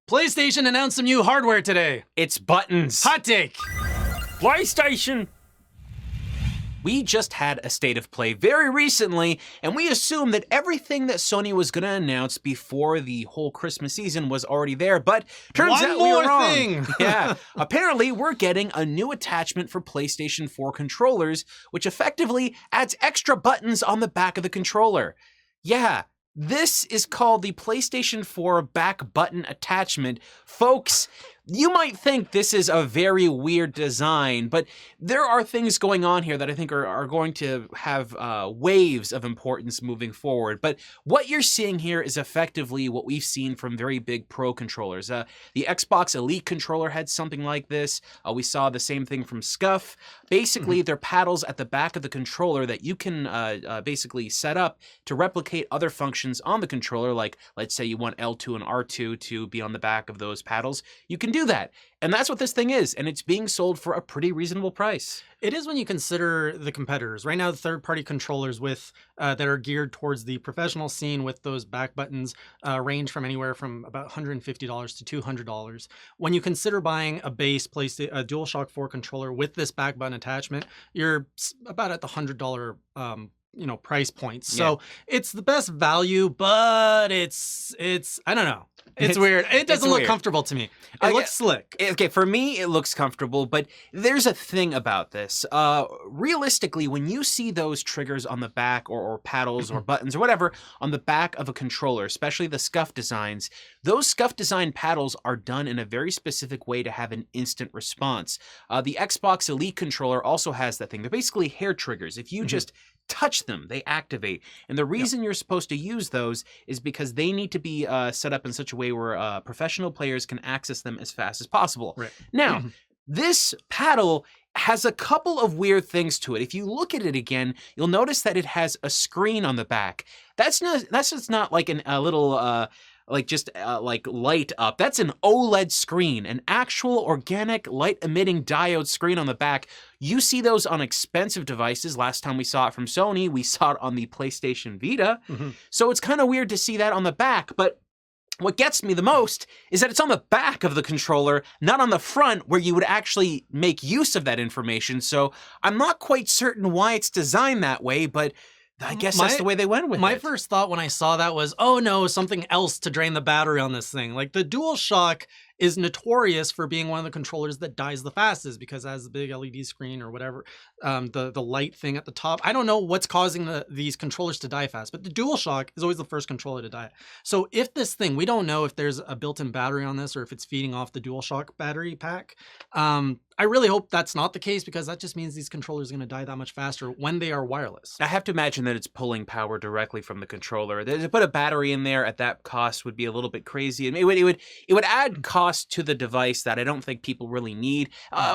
PlayStation announced some new hardware today. It's buttons. Hot take. PlayStation. We just had a state of play very recently, and we assumed that everything that Sony was going to announce before the whole Christmas season was already there, but turns out we were wrong. Thing. Yeah, apparently we're getting a new attachment for PlayStation 4 controllers, which effectively adds extra buttons on the back of the controller. Yeah, this is called the PlayStation 4 back button attachment. Folks, you might think this is a very weird design, but there are things going on here that I think are going to have waves of importance moving forward. But what you're seeing here is effectively what we've seen from very big pro controllers. The Xbox Elite controller had something like this. We saw the same thing from Scuff. Basically, they're paddles at the back of the controller that you can basically set up to replicate other functions on the controller, like let's say you want L2 and R2 to be on the back of those paddles. You can do that. And that's what this thing is, and it's being sold for a pretty reasonable price. It is when you consider the competitors. Right now, the third-party controllers with that are geared towards the professional scene with those back buttons range from anywhere from about $150 to $200. When you consider buying a base a DualShock 4 controller with this back button attachment, you're about at the $100 price point. So it's the best value, but it's I don't know. It's weird. It doesn't look comfortable to me. It looks slick. Okay, for me, it looks comfortable, but there's a thing about this. Realistically, when you see those triggers on the back or paddles or buttons or whatever on the back of a controller, especially the Scuff designs, those Scuff design paddles are done in a very specific way to have an instant response. The Xbox Elite controller also has that thing. They're basically hair triggers. If you just touch them, they activate. And the reason you're supposed to use those is because they need to be set up in such a way where professional players can access them as fast as possible. Right. Now, this paddle has a couple of weird things to it. If you look at it again, you'll notice that it has a screen on the back. That's just not like a little like light up. That's an OLED screen, an actual organic light emitting diode screen on the back. You see those on expensive devices. Last time we saw it from Sony, we saw it on the PlayStation Vita. So it's kind of weird to see that on the back, but what gets me the most is that it's on the back of the controller, not on the front where you would actually make use of that information. So I'm not quite certain why it's designed that way, but I guess that's the way they went with it. My first thought when I saw that was, oh no, something else to drain the battery on this thing. Like the DualShock is notorious for being one of the controllers that dies the fastest because it has the big LED screen or whatever, the light thing at the top. I don't know what's causing these controllers to die fast, but the DualShock is always the first controller to die. So if this thing, we don't know if there's a built-in battery on this or if it's feeding off the DualShock battery pack. I really hope that's not the case because that just means these controllers are going to die that much faster when they are wireless. I have to imagine that it's pulling power directly from the controller. To put a battery in there at that cost would be a little bit crazy, and it would add cost to the device that I don't think people really need.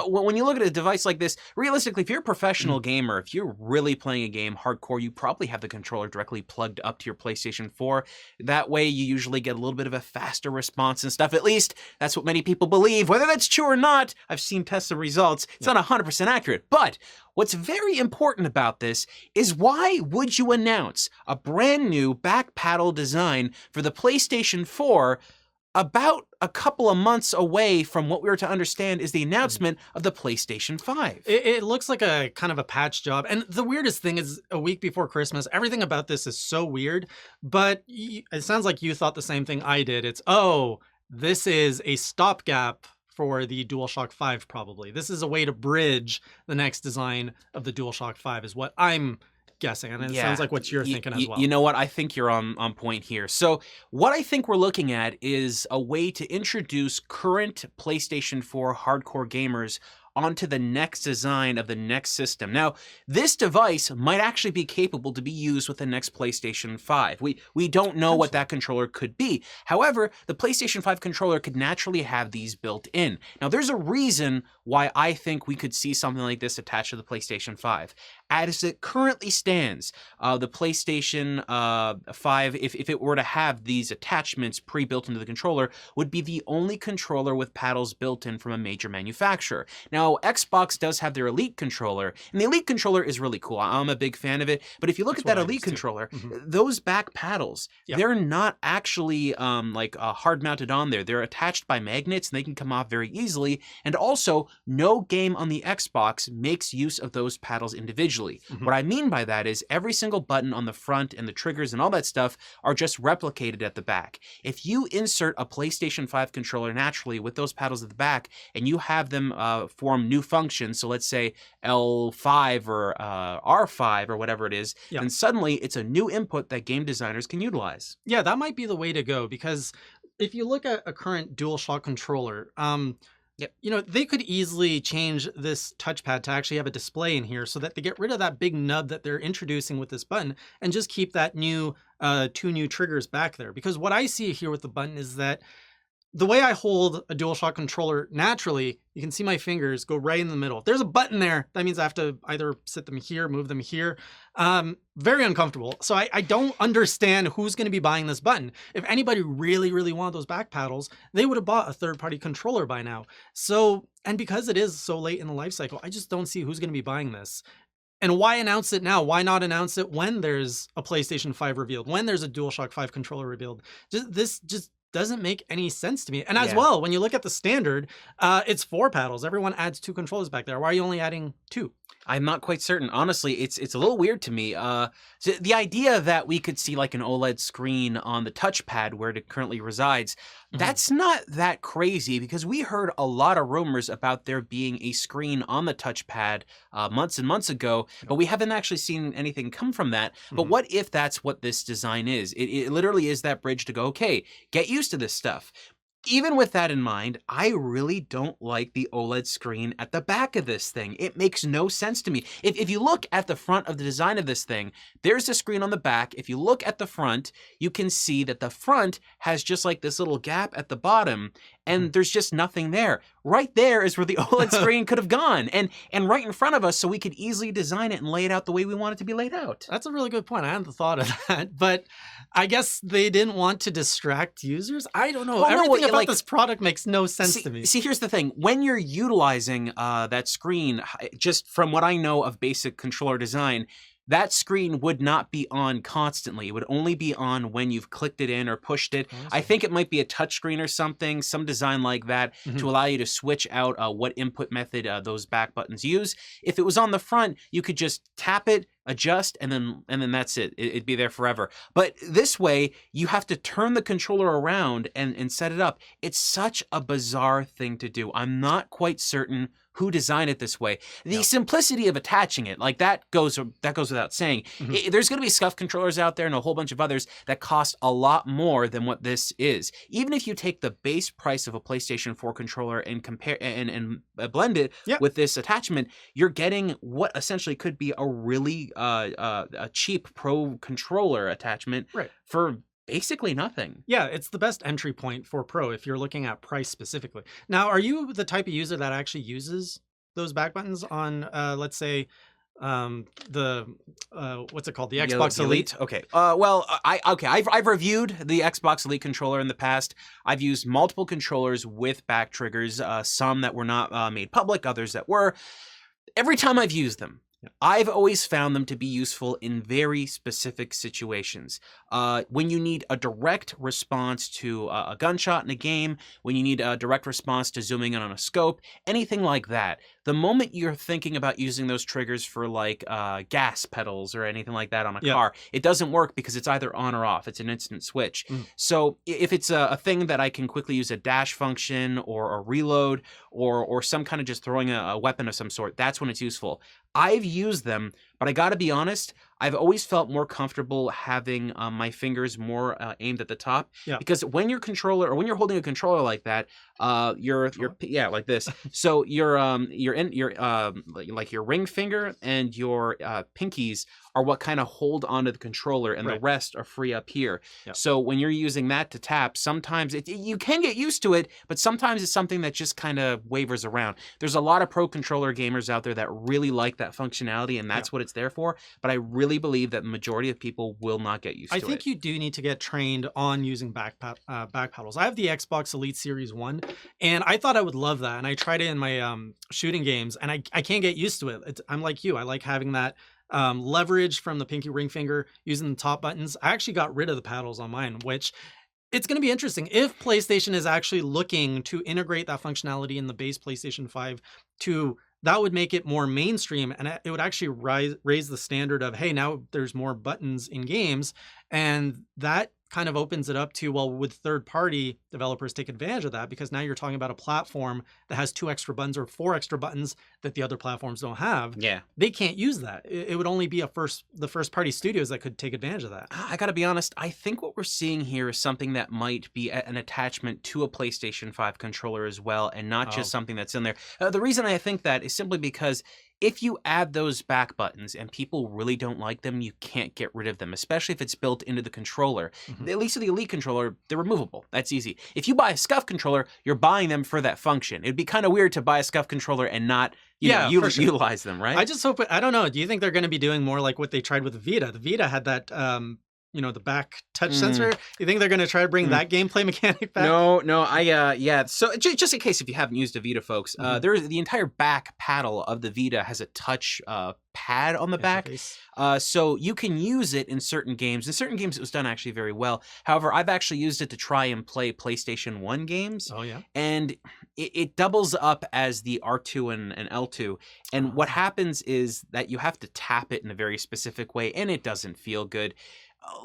When you look at a device like this, realistically, if you're a professional gamer, if you're really playing a game hardcore, you probably have the controller directly plugged up to your PlayStation 4. That way, you usually get a little bit of a faster response and stuff. At least that's what many people believe. Whether that's true or not, I've seen tests of results. It's not 100% accurate, but what's very important about this is why would you announce a brand new back paddle design for the PlayStation 4 about a couple of months away from what we were to understand is the announcement of the PlayStation 5. It looks like a kind of a patch job. And the weirdest thing is a week before Christmas, everything about this is so weird, but it sounds like you thought the same thing I did. It's, oh, this is a stopgap for the DualShock 5 probably. This is a way to bridge the next design of the DualShock 5 is what I'm guessing, and it sounds like what you're thinking as well. You know what? I think you're on point here. So what I think we're looking at is a way to introduce current PlayStation 4 hardcore gamers onto the next design of the next system. Now, this device might actually be capable to be used with the next PlayStation 5. We don't know what that controller could be. However, the PlayStation 5 controller could naturally have these built in. Now, there's a reason why I think we could see something like this attached to the PlayStation 5. As it currently stands, the PlayStation 5, if it were to have these attachments pre-built into the controller, would be the only controller with paddles built in from a major manufacturer. Now, Now, Xbox does have their Elite controller, and the Elite controller is really cool. I'm a big fan of it. But if you look at that Elite controller, those back paddles, they're not actually hard mounted on there. They're attached by magnets, and they can come off very easily. And also, no game on the Xbox makes use of those paddles individually. What I mean by that is every single button on the front and the triggers and all that stuff are just replicated at the back. If you insert a PlayStation 5 controller naturally with those paddles at the back, and you have them form new functions, so let's say L5 or R5 or whatever it is, then suddenly it's a new input that game designers can utilize. Yeah, that might be the way to go, because if you look at a current DualShock controller, you know, they could easily change this touchpad to actually have a display in here so that they get rid of that big nub that they're introducing with this button and just keep that new two new triggers back there. Because what I see here with the button is that the way I hold a DualShock controller naturally, you can see my fingers go right in the middle. If there's a button there, that means I have to either sit them here, move them here. Very uncomfortable. So I don't understand who's going to be buying this button. If anybody really, really wanted those back paddles, they would have bought a third-party controller by now. So, and because it is so late in the life cycle, I just don't see who's going to be buying this. And why announce it now? Why not announce it when there's a PlayStation 5 revealed, when there's a DualShock 5 controller revealed? This just doesn't make any sense to me. And as well, when you look at the standard, it's 4 paddles. Everyone adds 2 controllers back there. Why are you only adding 2? I'm not quite certain. Honestly, it's a little weird to me. So the idea that we could see like an OLED screen on the touchpad where it currently resides, that's not that crazy, because we heard a lot of rumors about there being a screen on the touchpad months and months ago, but we haven't actually seen anything come from that. But what if that's what this design is? It literally is that bridge to go, okay, get used to this stuff. Even with that in mind, I really don't like the OLED screen at the back of this thing. It makes no sense to me. If you look at the front of the design of this thing, there's a screen on the back. If you look at the front, you can see that the front has just like this little gap at the bottom, and there's just nothing there. Right there is where the OLED screen could have gone, and right in front of us, so we could easily design it and lay it out the way we want it to be laid out. That's a really good point. I hadn't thought of that, but I guess they didn't want to distract users. I don't know. Well, Everything about this product makes no sense to me. See, here's the thing. When you're utilizing that screen, just from what I know of basic controller design, that screen would not be on constantly. It would only be on when you've clicked it in or pushed it. I think it might be a touch screen or something, some design like that, to allow you to switch out what input method those back buttons use. If it was on the front, you could just tap it, adjust, and then that's it. It'd be there forever. But this way, you have to turn the controller around and set it up. It's such a bizarre thing to do. I'm not quite certain who designed it this way. The simplicity of attaching it, like that goes without saying. There's going to be SCUF controllers out there and a whole bunch of others that cost a lot more than what this is. Even if you take the base price of a PlayStation 4 controller and compare and blend it with this attachment, you're getting what essentially could be a really a cheap Pro controller attachment for basically nothing. Yeah, it's the best entry point for Pro if you're looking at price specifically. Now, are you the type of user that actually uses those back buttons on, let's say, the what's it called, the Xbox Elite? Okay. Well, I've reviewed the Xbox Elite controller in the past. I've used multiple controllers with back triggers, some that were not made public, others that were. Every time I've used them, I've always found them to be useful in very specific situations. When you need a direct response to a gunshot in a game, when you need a direct response to zooming in on a scope, anything like that. The moment you're thinking about using those triggers for like gas pedals or anything like that on a car, it doesn't work because it's either on or off. It's an instant switch. So if it's a thing that I can quickly use a dash function or a reload or some kind of just throwing a weapon of some sort, that's when it's useful. I've used them, but I gotta be honest, I've always felt more comfortable having my fingers more aimed at the top, because when your controller or when you're holding a controller like that, you're like this. So your like your ring finger and your pinkies are what kind of hold onto the controller, and the rest are free up here. So when you're using that to tap, sometimes you can get used to it, but sometimes it's something that just kind of wavers around. There's a lot of pro controller gamers out there that really like that functionality, and that's what it's there for, but I really believe that the majority of people will not get used to it. I think you do need to get trained on using back paddles. I have the Xbox Elite Series 1, and I thought I would love that, and I tried it in my shooting games, and I can't get used to it. I'm like you. I like having that leverage from the pinky ring finger, using the top buttons. I actually got rid of the paddles on mine, which it's going to be interesting if PlayStation is actually looking to integrate that functionality in the base PlayStation 5 to that would make it more mainstream, and it would actually raise the standard of, hey, now there's more buttons in games, and that kind of opens it up to, well, would third-party developers take advantage of that? Because now you're talking about a platform that has 2 extra buttons or 4 extra buttons that the other platforms don't have. Yeah. They can't use that. It would only be the first-party studios that could take advantage of that. I gotta be honest, I think what we're seeing here is something that might be an attachment to a PlayStation 5 controller as well, and not just something that's in there. The reason I think that is simply because if you add those back buttons and people really don't like them, you can't get rid of them, especially if it's built into the controller. At least with the Elite controller, they're removable. That's easy. If you buy a SCUF controller, you're buying them for that function. It'd be kind of weird to buy a SCUF controller and not utilize them, right? I just hope, I don't know, do you think they're going to be doing more like what they tried with the Vita? The Vita had that, the back touch sensor. You think they're going to try to bring that gameplay mechanic back? No, yeah. So just in case if you haven't used a Vita, folks, there's the entire back paddle of the Vita has a touch pad on the back. So you can use it in certain games. In certain games, it was done actually very well. However, I've actually used it to try and play PlayStation 1 games. Oh, yeah. And it doubles up as the R2 and L2. And what happens is that you have to tap it in a very specific way, and it doesn't feel good.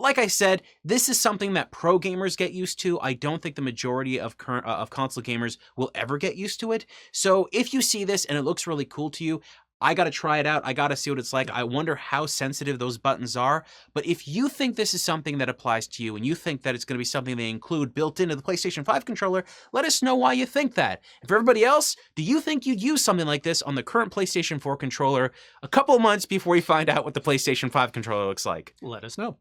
Like I said, this is something that pro gamers get used to. I don't think the majority of console gamers will ever get used to it. So if you see this and it looks really cool to you, I got to try it out. I got to see what it's like. I wonder how sensitive those buttons are. But if you think this is something that applies to you and you think that it's going to be something they include built into the PlayStation 5 controller, let us know why you think that. And for everybody else, do you think you'd use something like this on the current PlayStation 4 controller a couple of months before you find out what the PlayStation 5 controller looks like? Let us know.